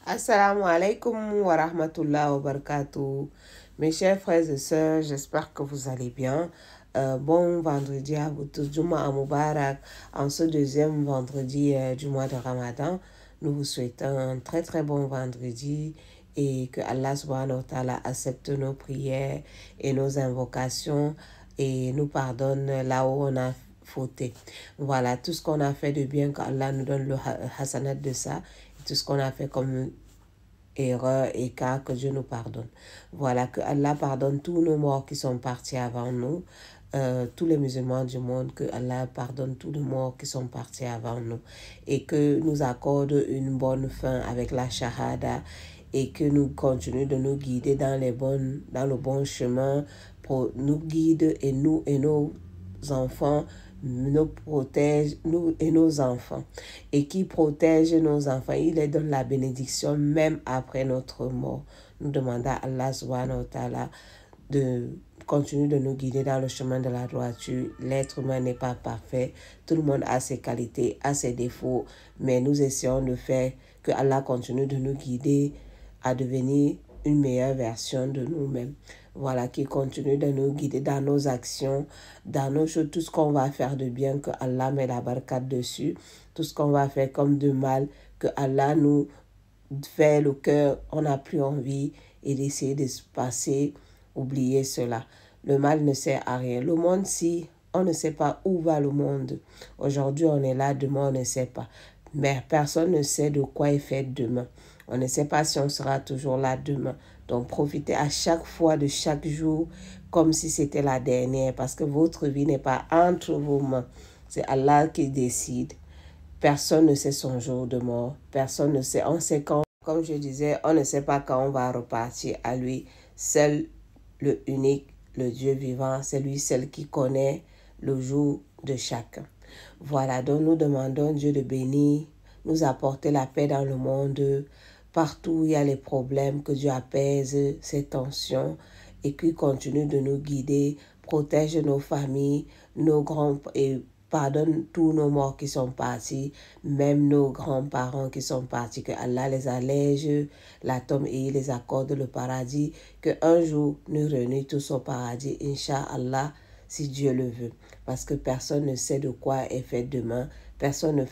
Assalamu alaikum wa rahmatullah wa barakatuh. Mes chers frères et sœurs, j'espère que vous allez bien. Bon vendredi à vous tous, Juma Mubarak. En ce deuxième vendredi du mois de Ramadan, nous vous souhaitons un très très bon vendredi et que Allah subhanahu wa ta'ala accepte nos prières et nos invocations et nous pardonne là où on a fauté. Voilà, tout ce qu'on a fait de bien, qu'Allah nous donne le hasanat de ça. Tout ce qu'on a fait comme erreur, écart, que Dieu nous pardonne. Voilà, que Allah pardonne tous nos morts qui sont partis avant nous, tous les musulmans du monde, que Allah pardonne tous les morts qui sont partis avant nous et que nous accorde une bonne fin avec la shahada et que nous continue de nous guider dans le bon chemin, pour nous guide et nous et nos enfants nous protège, nous et nos enfants, et qui protège nos enfants. Il les donne la bénédiction même après notre mort. Nous demandons à Allah subhanahu wa ta'ala de continuer de nous guider dans le chemin de la droiture. L'être humain n'est pas parfait. Tout le monde a ses qualités, a ses défauts, mais nous essayons de faire que Allah continue de nous guider à devenir une meilleure version de nous-mêmes. Voilà, qui continue de nous guider dans nos actions, dans nos choses, tout ce qu'on va faire de bien, que Allah met la baraka dessus, tout ce qu'on va faire comme de mal, que Allah nous fait le cœur, on n'a plus envie et d'essayer de se passer, oublier cela. Le mal ne sert à rien. Le monde, si on ne sait pas où va le monde, aujourd'hui on est là, demain on ne sait pas. Mais personne ne sait de quoi est fait demain. On ne sait pas si on sera toujours là demain. Donc profitez à chaque fois de chaque jour comme si c'était la dernière, parce que votre vie n'est pas entre vos mains. C'est Allah qui décide. Personne ne sait son jour de mort. Personne ne sait. On sait quand. Comme je disais, on ne sait pas quand on va repartir à lui. Seul le unique, le Dieu vivant, c'est lui seul qui connaît le jour de chacun. Voilà, donc nous demandons Dieu de bénir, nous apporter la paix dans le monde. Partout où il y a les problèmes, que Dieu apaise ces tensions et qu'il continue de nous guider, protège nos familles, nos grands et pardonne tous nos morts qui sont partis, même nos grands-parents qui sont partis, que Allah les allège la tombe et les accorde le paradis, qu'un jour nous réunissons tous au paradis, Inch'Allah, si Dieu le veut. Parce que personne ne sait de quoi est fait demain, personne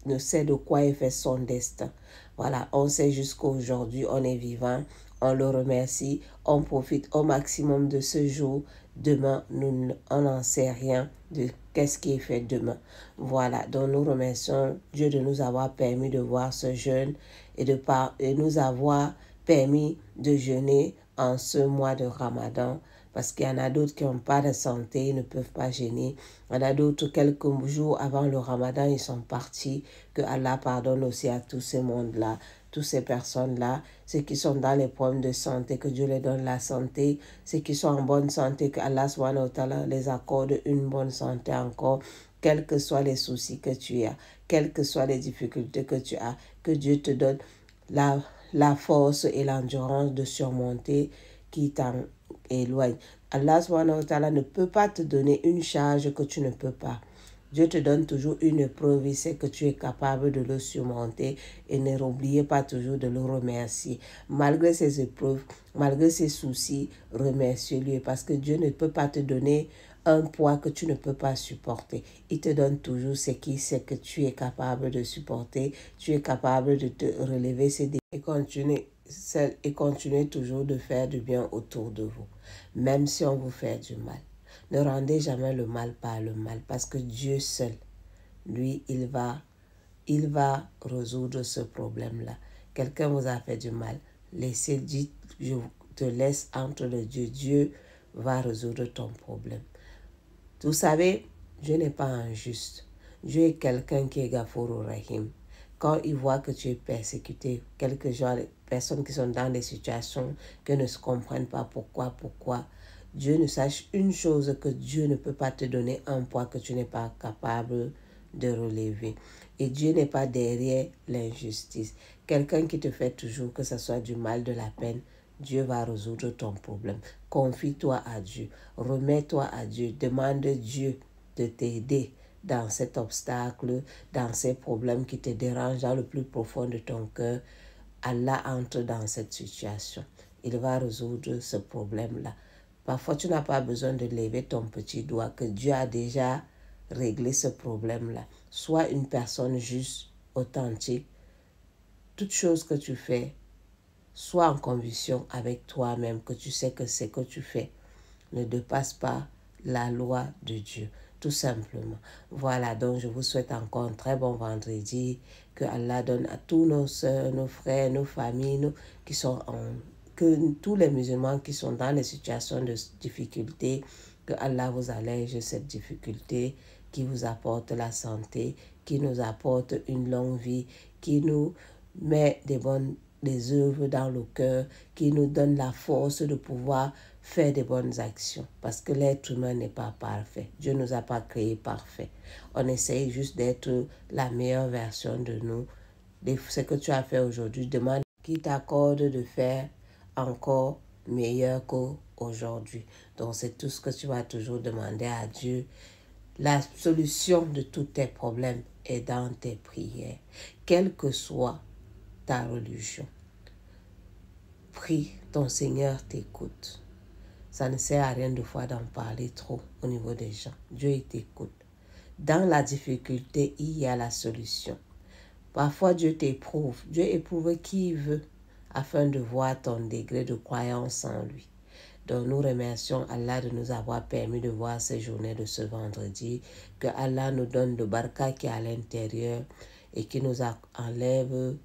ne sait de quoi est fait son destin. Voilà, on sait jusqu'aujourd'hui, on est vivant, on le remercie, on profite au maximum de ce jour. Demain, on n'en sait rien de qu'est-ce qui est fait demain. Voilà, donc nous remercions Dieu de nous avoir permis de voir ce jeûne et de nous avoir permis de jeûner en ce mois de Ramadan. Parce qu'il y en a d'autres qui n'ont pas de santé, ils ne peuvent pas jeûner. Il y en a d'autres, quelques jours avant le Ramadan, ils sont partis. Que Allah pardonne aussi à tous ces mondes-là, toutes ces personnes-là, ceux qui sont dans les problèmes de santé, que Dieu les donne la santé, ceux qui sont en bonne santé, que Allah subhanahu wa ta'ala les accorde une bonne santé encore, quels que soient les soucis que tu as, quelles que soient les difficultés que tu as, que Dieu te donne la force et l'endurance de surmonter qui t'en éloigne. Allah subhanahu wa ta'ala ne peut pas te donner une charge que tu ne peux pas. Dieu te donne toujours une épreuve, il sait que tu es capable de le surmonter et n'oubliez pas toujours de le remercier. Malgré ces épreuves, malgré ces soucis, remerciez-lui parce que Dieu ne peut pas te donner un poids que tu ne peux pas supporter. Il te donne toujours ce qu'il sait que tu es capable de supporter, tu es capable de te relever ces défis et continuer toujours de faire du bien autour de vous, même si on vous fait du mal. Ne rendez jamais le mal par le mal, parce que Dieu seul, lui, il va résoudre ce problème-là. Quelqu'un vous a fait du mal, dites, je te laisse entre les dieux. Dieu va résoudre ton problème. Vous savez, Dieu n'est pas injuste. Dieu est quelqu'un qui est Ghafour Rahim. Quand il voit que tu es persécuté, quelques gens, les personnes qui sont dans des situations que ne se comprennent pas pourquoi, Dieu ne sache une chose, que Dieu ne peut pas te donner un poids que tu n'es pas capable de relever. Et Dieu n'est pas derrière l'injustice. Quelqu'un qui te fait toujours, que ce soit du mal, de la peine, Dieu va résoudre ton problème. Confie-toi à Dieu. Remets-toi à Dieu. Demande Dieu de t'aider dans cet obstacle, dans ces problèmes qui te dérangent dans le plus profond de ton cœur. Allah entre dans cette situation. Il va résoudre ce problème-là. Parfois, tu n'as pas besoin de lever ton petit doigt, que Dieu a déjà réglé ce problème-là. Sois une personne juste, authentique. Toute chose que tu fais, sois en conviction avec toi-même que tu sais que ce que tu fais ne dépasse pas la loi de Dieu, tout simplement. Voilà, donc je vous souhaite encore un très bon vendredi. Que Allah donne à tous nos soeurs, nos frères, nos familles, que tous les musulmans qui sont dans les situations de difficulté, que Allah vous allège cette difficulté, qui vous apporte la santé, qui nous apporte une longue vie, qui nous met des œuvres dans le cœur, qui nous donne la force de pouvoir faire des bonnes actions. Parce que l'être humain n'est pas parfait. Dieu ne nous a pas créés parfaits. On essaye juste d'être la meilleure version de nous. Ce que tu as fait aujourd'hui, demande qu'il t'accorde de faire encore meilleur qu'aujourd'hui. Donc c'est tout ce que tu vas toujours demander à Dieu. La solution de tous tes problèmes est dans tes prières. Quelle que soit ta religion. Prie, ton Seigneur t'écoute. Ça ne sert à rien de fois d'en parler trop au niveau des gens. Dieu t'écoute. Dans la difficulté, il y a la solution. Parfois, Dieu t'éprouve. Dieu éprouve qui il veut afin de voir ton degré de croyance en lui. Donc, nous remercions Allah de nous avoir permis de voir ces journées de ce vendredi. Que Allah nous donne le baraka qui est à l'intérieur et qui nous enlève,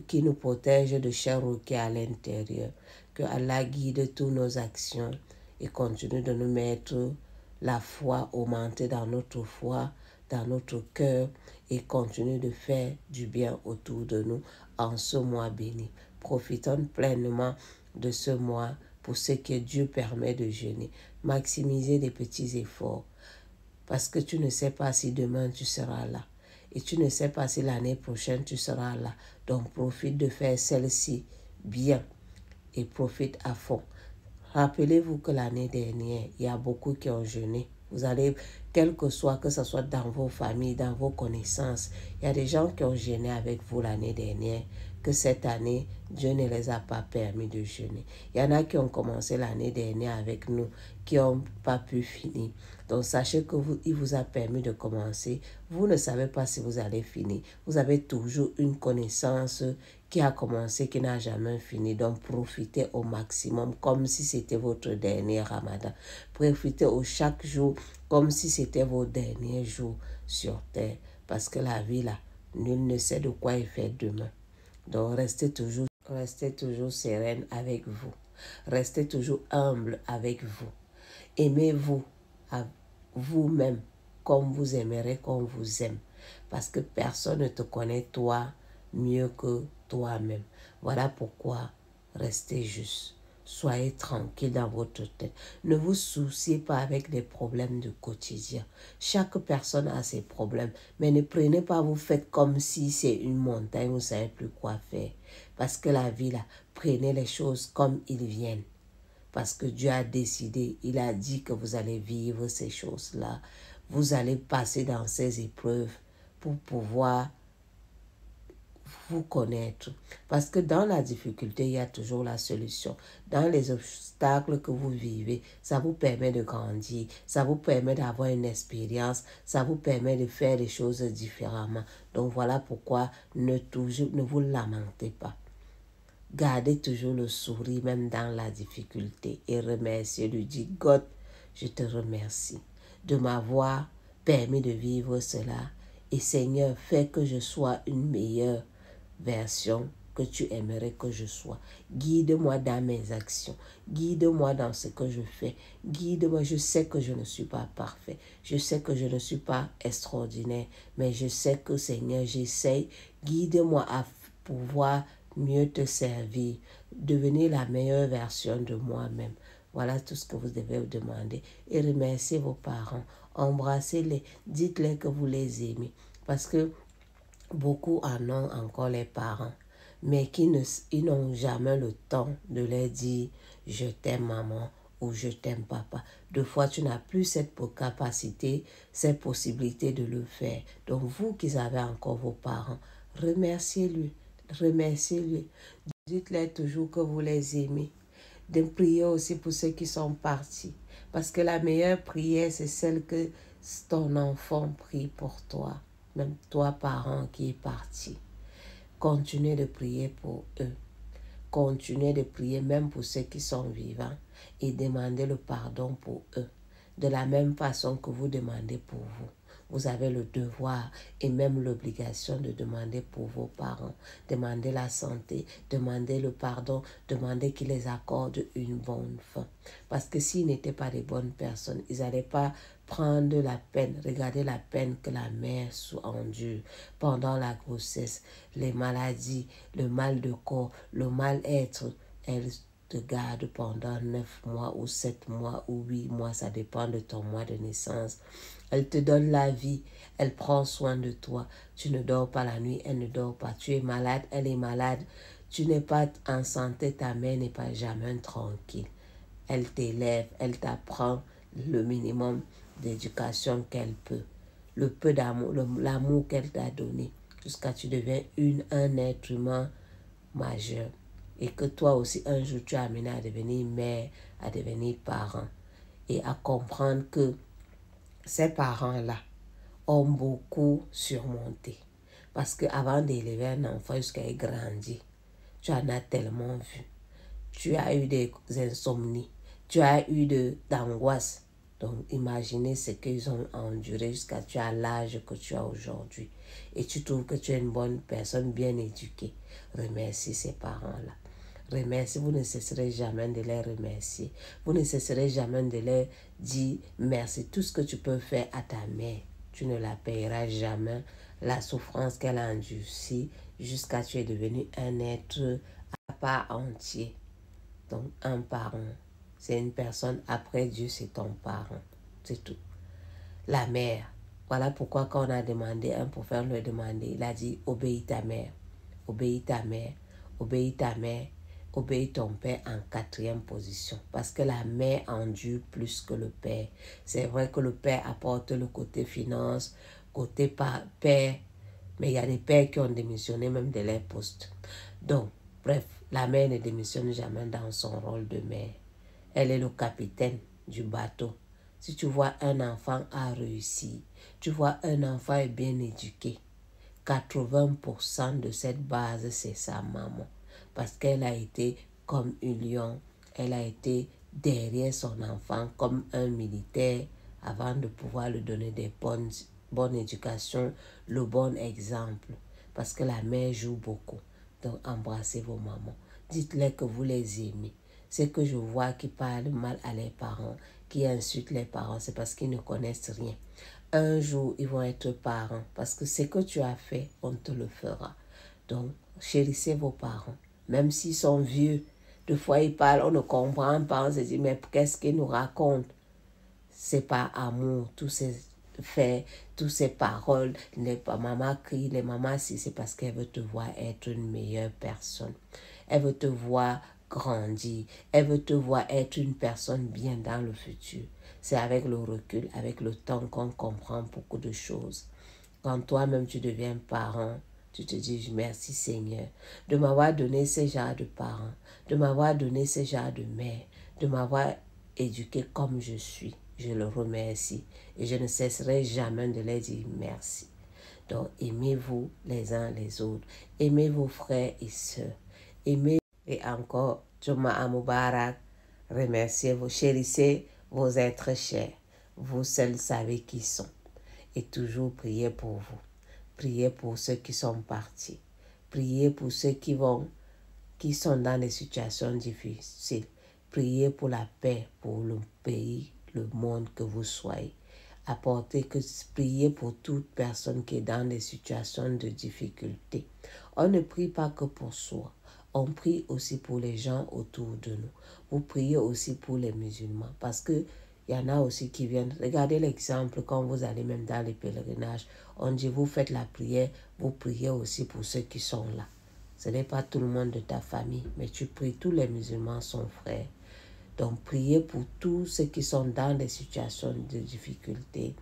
qui nous protège de chair qui est à l'intérieur. Que Allah guide toutes nos actions et continue de nous mettre la foi, augmenter dans notre foi, dans notre cœur et continue de faire du bien autour de nous en ce mois béni. Profitons pleinement de ce mois pour ce que Dieu permet de jeûner. Maximiser les petits efforts parce que tu ne sais pas si demain tu seras là et tu ne sais pas si l'année prochaine tu seras là. Donc profite de faire celle-ci bien et profite à fond. Rappelez-vous que l'année dernière, il y a beaucoup qui ont jeûné. Vous allez, quel que soit, que ce soit dans vos familles, dans vos connaissances, il y a des gens qui ont jeûné avec vous l'année dernière, que cette année, Dieu ne les a pas permis de jeûner. Il y en a qui ont commencé l'année dernière avec nous, qui n'ont pas pu finir. Donc sachez que il vous a permis de commencer. Vous ne savez pas si vous allez finir. Vous avez toujours une connaissance qui a commencé, qui n'a jamais fini. Donc profitez au maximum comme si c'était votre dernier Ramadan. Profitez au chaque jour comme si c'était vos derniers jours sur terre. Parce que la vie là, nul ne sait de quoi il fait demain. Donc restez toujours sereine avec vous. Restez toujours humble avec vous. Aimez-vous à vous-même comme vous aimerez qu'on vous aime. Parce que personne ne te connaît toi mieux que toi-même. Voilà pourquoi restez juste. Soyez tranquille dans votre tête. Ne vous souciez pas avec les problèmes du quotidien. Chaque personne a ses problèmes. Mais ne prenez pas, vous faites comme si c'est une montagne, vous ne savez plus quoi faire. Parce que la vie, là, prenez les choses comme ils viennent. Parce que Dieu a décidé, il a dit que vous allez vivre ces choses-là. Vous allez passer dans ces épreuves pour pouvoir vous connaître. Parce que dans la difficulté, il y a toujours la solution. Dans les obstacles que vous vivez, ça vous permet de grandir, ça vous permet d'avoir une expérience, ça vous permet de faire les choses différemment. Donc voilà pourquoi ne vous lamentez pas. Gardez toujours le sourire même dans la difficulté et remerciez-le. Dis, God, je te remercie de m'avoir permis de vivre cela. Et Seigneur, fais que je sois une meilleure version que tu aimerais que je sois. Guide-moi dans mes actions. Guide-moi dans ce que je fais. Guide-moi. Je sais que je ne suis pas parfait. Je sais que je ne suis pas extraordinaire. Mais je sais que, Seigneur, j'essaye. Guide-moi à pouvoir mieux te servir. Devenir la meilleure version de moi-même. Voilà tout ce que vous devez vous demander. Et remerciez vos parents. Embrassez-les. Dites-les que vous les aimez. Parce que beaucoup en ont encore les parents, mais ils n'ont jamais le temps de leur dire « je t'aime maman » ou « je t'aime papa ». Deux fois, tu n'as plus cette capacité, cette possibilité de le faire. Donc vous qui avez encore vos parents, remerciez-lui. remerciez-les. Dites-leur toujours que vous les aimez. De prier aussi pour ceux qui sont partis. Parce que la meilleure prière, c'est celle que ton enfant prie pour toi. Même toi, parent qui est parti. Continuez de prier pour eux. Continuez de prier même pour ceux qui sont vivants et demandez le pardon pour eux. De la même façon que vous demandez pour vous. Vous avez le devoir et même l'obligation de demander pour vos parents. Demandez la santé, demandez le pardon, demandez qu'ils les accordent une bonne fin. Parce que s'ils n'étaient pas des bonnes personnes, ils n'allaient pas prendre la peine, regardez la peine que la mère endure pendant la grossesse, les maladies, le mal de corps, le mal-être. Elle te garde pendant 9 mois ou 7 mois ou 8 mois, ça dépend de ton mois de naissance. Elle te donne la vie, elle prend soin de toi. Tu ne dors pas la nuit, elle ne dort pas. Tu es malade, elle est malade. Tu n'es pas en santé, ta mère n'est pas jamais tranquille. Elle t'élève, elle t'apprend le minimum d'éducation qu'elle peut. Le peu d'amour, l'amour qu'elle t'a donné, jusqu'à ce que tu deviens un être humain majeur. Et que toi aussi, un jour, tu es amené à devenir mère, à devenir parent. Et à comprendre que ces parents-là ont beaucoup surmonté. Parce qu'avant d'élever un enfant jusqu'à qu'il grandisse, tu en as tellement vu. Tu as eu des insomnies, tu as eu d'angoisse. Donc, imaginez ce qu'ils ont enduré jusqu'à tu as l'âge que tu as aujourd'hui. Et tu trouves que tu es une bonne personne, bien éduquée. Remercie ces parents-là. Remercie, vous ne cesserez jamais de les remercier. Vous ne cesserez jamais de leur dire merci. Tout ce que tu peux faire à ta mère, tu ne la payeras jamais. La souffrance qu'elle a endurcie jusqu'à ce que tu es devenu un être à part entier. Donc, un parent, c'est une personne après Dieu, c'est ton parent. C'est tout. La mère, voilà pourquoi quand on a demandé, un prophète lui a demandé, il a dit, obéis ta mère, obéis ta mère, obéis ta mère, obéis ton père en 4e position. Parce que la mère endure plus que le père. C'est vrai que le père apporte le côté finance, côté père, mais il y a des pères qui ont démissionné même de leur poste. Donc, bref, la mère ne démissionne jamais dans son rôle de mère. Elle est le capitaine du bateau. Si tu vois un enfant a réussi, tu vois un enfant est bien éduqué, 80% de cette base, c'est sa maman. Parce qu'elle a été comme un lion, elle a été derrière son enfant comme un militaire avant de pouvoir lui donner des bonnes éducations, le bon exemple. Parce que la mère joue beaucoup. Donc embrassez vos mamans. Dites-leur que vous les aimez. C'est que je vois qui parlent mal à leurs parents, qui insultent les parents, c'est parce qu'ils ne connaissent rien. Un jour, ils vont être parents parce que ce que tu as fait, on te le fera. Donc, chérissez vos parents, même s'ils sont vieux. Des fois, ils parlent, on ne comprend pas, on se dit, mais qu'est-ce qu'ils nous racontent? C'est pas amour, tous ces faits, toutes ces paroles, les maman crie, les mamans si, c'est parce qu'elle veut te voir être une meilleure personne. Elle veut te voir grandir, elle veut te voir être une personne bien dans le futur. C'est avec le recul, avec le temps qu'on comprend beaucoup de choses. Quand toi-même tu deviens parent, tu te dis merci Seigneur de m'avoir donné ce genre de parents, de m'avoir donné ce genre de mère, de m'avoir éduqué comme je suis. Je le remercie et je ne cesserai jamais de leur dire merci. Donc aimez-vous les uns les autres, aimez vos frères et sœurs, aimez et encore Juma Mubarak, remerciez-vous, chérissez vos êtres chers. Vous seuls savez qui sont. Et toujours priez pour vous. Priez pour ceux qui sont partis. Priez pour ceux qui sont dans des situations difficiles. Priez pour la paix, pour le pays, le monde que vous soyez. Priez pour toute personne qui est dans des situations de difficulté. On ne prie pas que pour soi. On prie aussi pour les gens autour de nous. Vous priez aussi pour les musulmans parce que il y en a aussi qui viennent. Regardez l'exemple quand vous allez même dans les pèlerinages. On dit vous faites la prière, vous priez aussi pour ceux qui sont là. Ce n'est pas tout le monde de ta famille, mais tu pries, tous les musulmans sont frères. Donc priez pour tous ceux qui sont dans des situations de difficulté.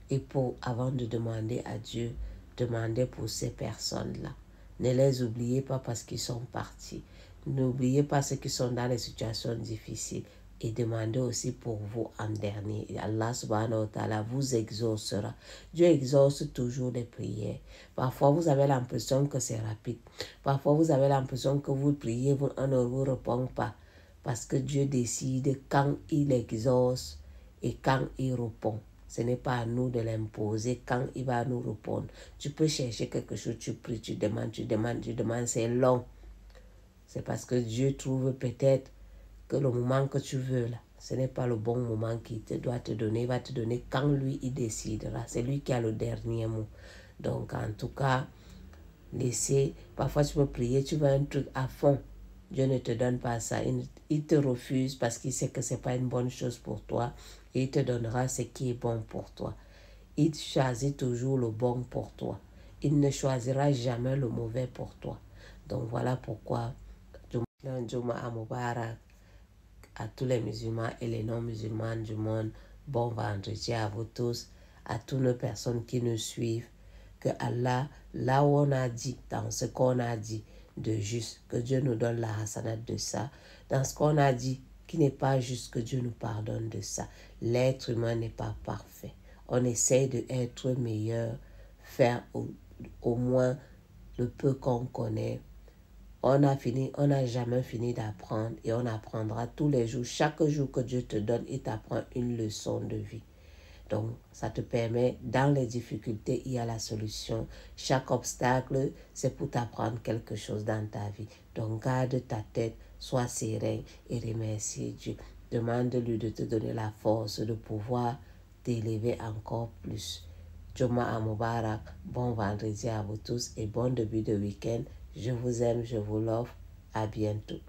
Et avant de demander à Dieu, demandez pour ces personnes-là. Ne les oubliez pas parce qu'ils sont partis. N'oubliez pas ceux qui sont dans les situations difficiles. Et demandez aussi pour vous en dernier. Et Allah subhanahu wa ta'ala vous exaucera. Dieu exauce toujours les prières. Parfois, vous avez l'impression que c'est rapide. Parfois, vous avez l'impression que vous priez, on ne vous répond pas. Parce que Dieu décide quand il exauce et quand il répond. Ce n'est pas à nous de l'imposer quand il va nous répondre. Tu peux chercher quelque chose, tu pries, tu demandes, c'est long. C'est parce que Dieu trouve peut-être que le moment que tu veux, là, ce n'est pas le bon moment qu'il doit te donner. Il va te donner quand lui, il décidera. C'est lui qui a le dernier mot. Donc, en tout cas, laissez. Parfois, tu peux prier, tu veux un truc à fond. Dieu ne te donne pas ça. Il te refuse parce qu'il sait que ce n'est pas une bonne chose pour toi. Et il te donnera ce qui est bon pour toi. Il choisit toujours le bon pour toi. Il ne choisira jamais le mauvais pour toi. Donc, voilà pourquoi Juma Mubarak à tous les musulmans et les non-musulmans du monde. Bon vendredi à vous tous, à toutes les personnes qui nous suivent. Que Allah, là où on a dit, dans ce qu'on a dit de juste, que Dieu nous donne la hasanat de ça. Dans ce qu'on a dit qui n'est pas juste, que Dieu nous pardonne de ça. L'être humain n'est pas parfait. On essaye d'être meilleur, faire au moins le peu qu'on connaît. On n'a jamais fini d'apprendre et on apprendra tous les jours. Chaque jour que Dieu te donne, il t'apprend une leçon de vie. Donc, ça te permet, dans les difficultés, il y a la solution. Chaque obstacle, c'est pour t'apprendre quelque chose dans ta vie. Donc, garde ta tête, sois serein et remercie Dieu. Demande-lui de te donner la force de pouvoir t'élever encore plus. Juma Mubarak, bon vendredi à vous tous et bon début de week-end. Je vous aime, je vous love. À bientôt.